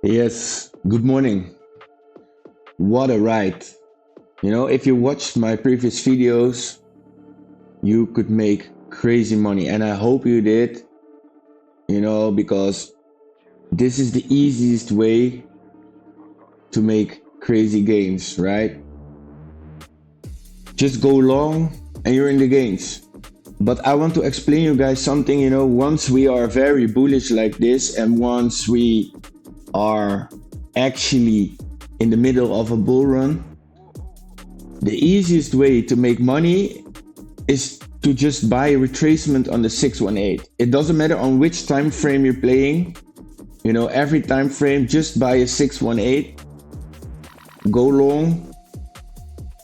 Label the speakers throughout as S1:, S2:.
S1: Yes, good morning. What a ride. If you watched my previous videos, you could make crazy money. And I hope you did, because this is the easiest way to make crazy gains, right? Just go long and you're in the gains. But I want to explain you guys something, once we are very bullish like this and once we are actually in the middle of a bull run, the easiest way to make money is to just buy a retracement on the 618. It doesn't matter on which time frame you're playing. Every time frame, just buy a 618, go long,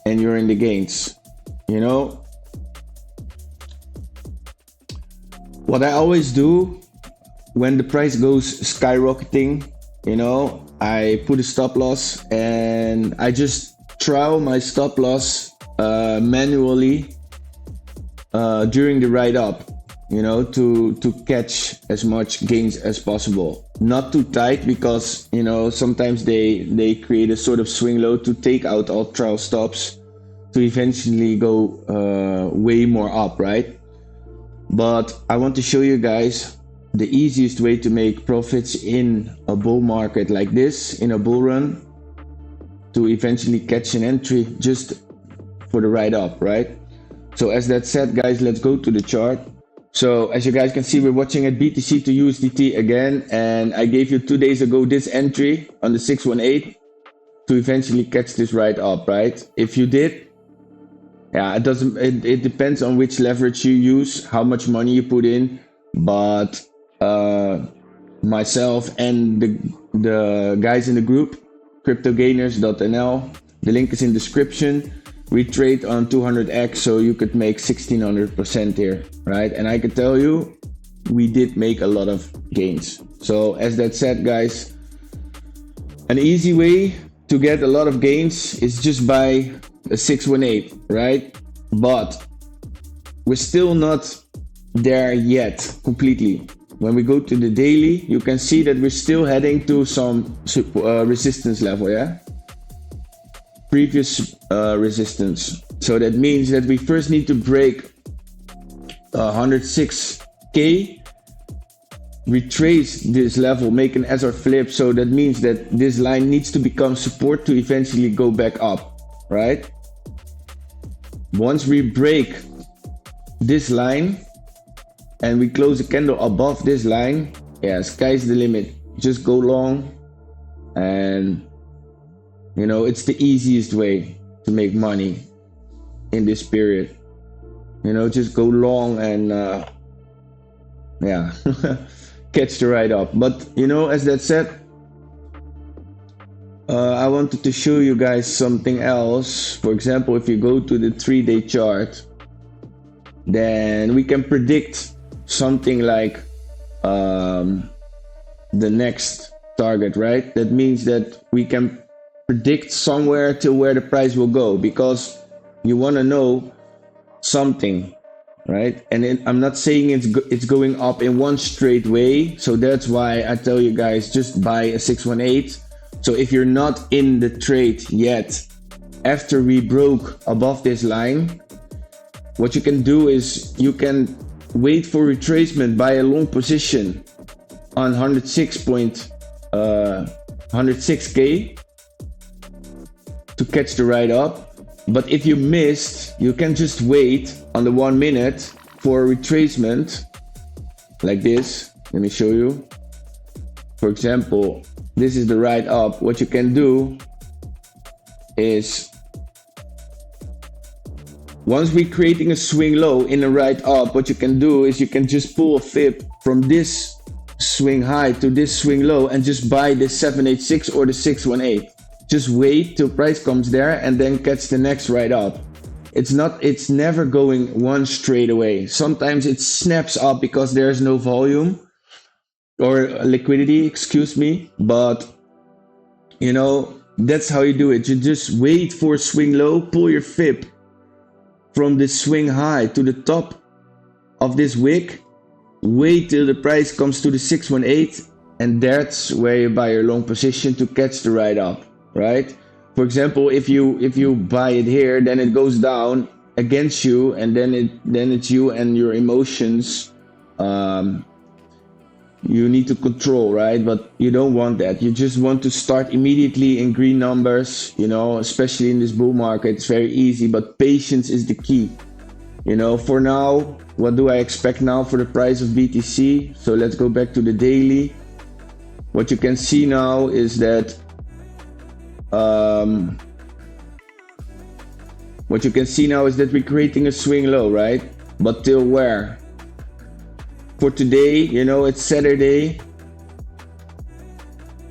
S1: and you're in the gains. What I always do when the price goes skyrocketing, I put a stop loss and I just trial my stop loss manually during the ride up, to catch as much gains as possible. Not too tight because, sometimes they create a sort of swing low to take out all trial stops to eventually go way more up, right? But I want to show you guys the easiest way to make profits in a bull market like this, in a bull run, to eventually catch an entry just for the ride up, right? So as that said, guys, let's go to the chart. So as you guys can see, we're watching at BTC to USDT again, and I gave you 2 days ago this entry on the 618 to eventually catch this ride up, right? If you did, yeah, it depends on which leverage you use, how much money you put in, but myself and the guys in the group, cryptogainers.nl, the link is in description. We trade on 200x, so you could make 1600% here, right? And I can tell you, we did make a lot of gains. So as that said, guys, an easy way to get a lot of gains is just buy a 618, right? But we're still not there yet completely. When we go to the daily, you can see that we're still heading to some resistance level, yeah? Previous resistance. So that means that we first need to break 106k, retrace this level, make an SR flip. So that means that this line needs to become support to eventually go back up, right? Once we break this line and we close a candle above this line, yeah, sky's the limit. Just go long, and it's the easiest way to make money in this period. Just go long and yeah, catch the ride up. But as that said, I wanted to show you guys something else. For example, if you go to the 3-day chart, then we can predict something like the next target, right? That means that we can predict somewhere to where the price will go, because you want to know something, right? And I'm not saying it's going up in one straight way, so that's why I tell you guys, just buy a 618. So if you're not in the trade yet, after we broke above this line, what you can do is you can wait for retracement, buy a long position on 106k to catch the ride up. But if you missed, you can just wait on the 1 minute for a retracement like this. Let me show you. For example, this is the ride up. What you can do is, once we're creating a swing low in a ride up, what you can do is you can just pull a fib from this swing high to this swing low and just buy the 786 or the 618. Just wait till price comes there and then catch the next ride up. It's never going one straight away. Sometimes it snaps up because there's no volume or liquidity, excuse me. But that's how you do it. You just wait for a swing low, pull your fib from the swing high to the top of this wick, wait till the price comes to the 618, and that's where you buy your long position to catch the ride up, right? For example, if you buy it here, then it goes down against you, and then it's you and your emotions you need to control, right? But you don't want that. You just want to start immediately in green numbers, especially in this bull market. It's very easy, but patience is the key. For now, what do I expect now for the price of BTC? So let's go back to the daily. What you can see now is that we're creating a swing low, right? But till where? For today, it's Saturday.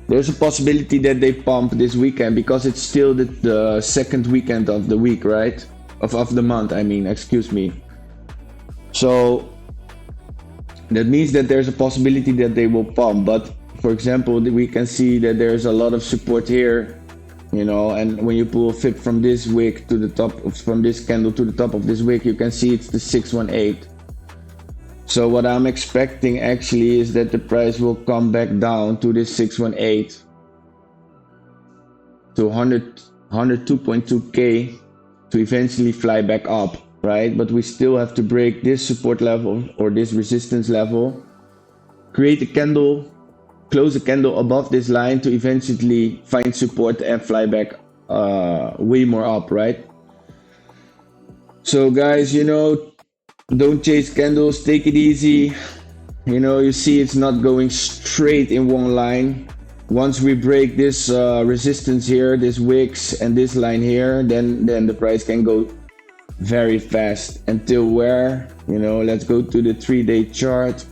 S1: There's a possibility that they pump this weekend because it's still the second weekend of the week, right? Of the month, excuse me. So that means that there's a possibility that they will pump. But for example, we can see that there's a lot of support here, and when you pull a fib from this wick to the top, from this candle to the top of this wick, you can see it's the 618. So what I'm expecting actually is that the price will come back down to this 618 to 102.2k to eventually fly back up, right? But we still have to break this support level or this resistance level, create a candle, close a candle above this line to eventually find support and fly back way more up, right? So guys, don't chase candles, take it easy. You see it's not going straight in one line. Once we break this resistance here, this wicks and this line here, then the price can go very fast. Until where? Let's go to the 3-day chart.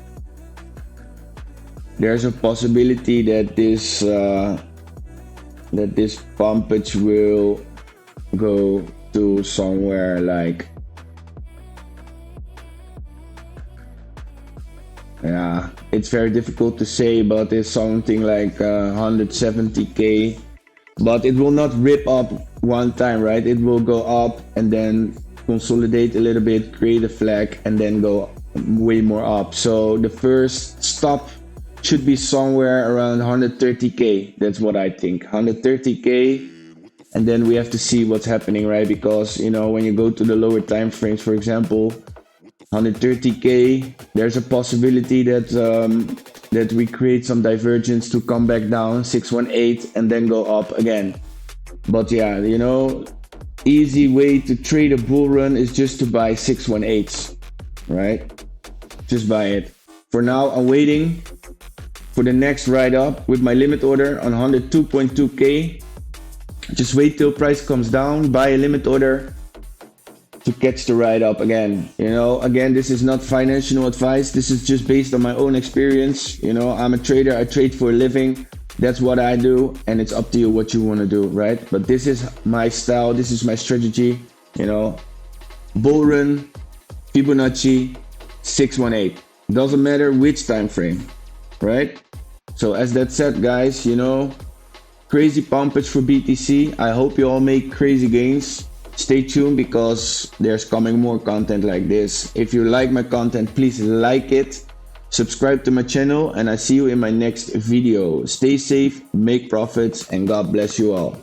S1: There's a possibility that this pumpage will go to somewhere like, yeah, it's very difficult to say, but it's something like 170k. But it will not rip up one time, right? It will go up and then consolidate a little bit, create a flag, and then go way more up. So the first stop should be somewhere around 130k. That's what I think, 130k. And then we have to see what's happening, right? Because when you go to the lower time frames, for example, 130k, there's a possibility that we create some divergence to come back down 618 and then go up again. But yeah, easy way to trade a bull run is just to buy 618s, right? Just buy it. For now, I'm waiting for the next ride up with my limit order on 102.2k. Just wait till price comes down, buy a limit order to catch the ride up again. Again, this is not financial advice. This is just based on my own experience. I'm a trader. I trade for a living. That's what I do, and it's up to you what you want to do, right? But this is my style. This is my strategy. Bull run, Fibonacci, 618. Doesn't matter which time frame, right? So as that said, guys, crazy pumpage for BTC. I hope you all make crazy gains. Stay tuned because there's coming more content like this. If you like my content, please like it, subscribe to my channel, and I see you in my next video. Stay safe, make profits, and God bless you all.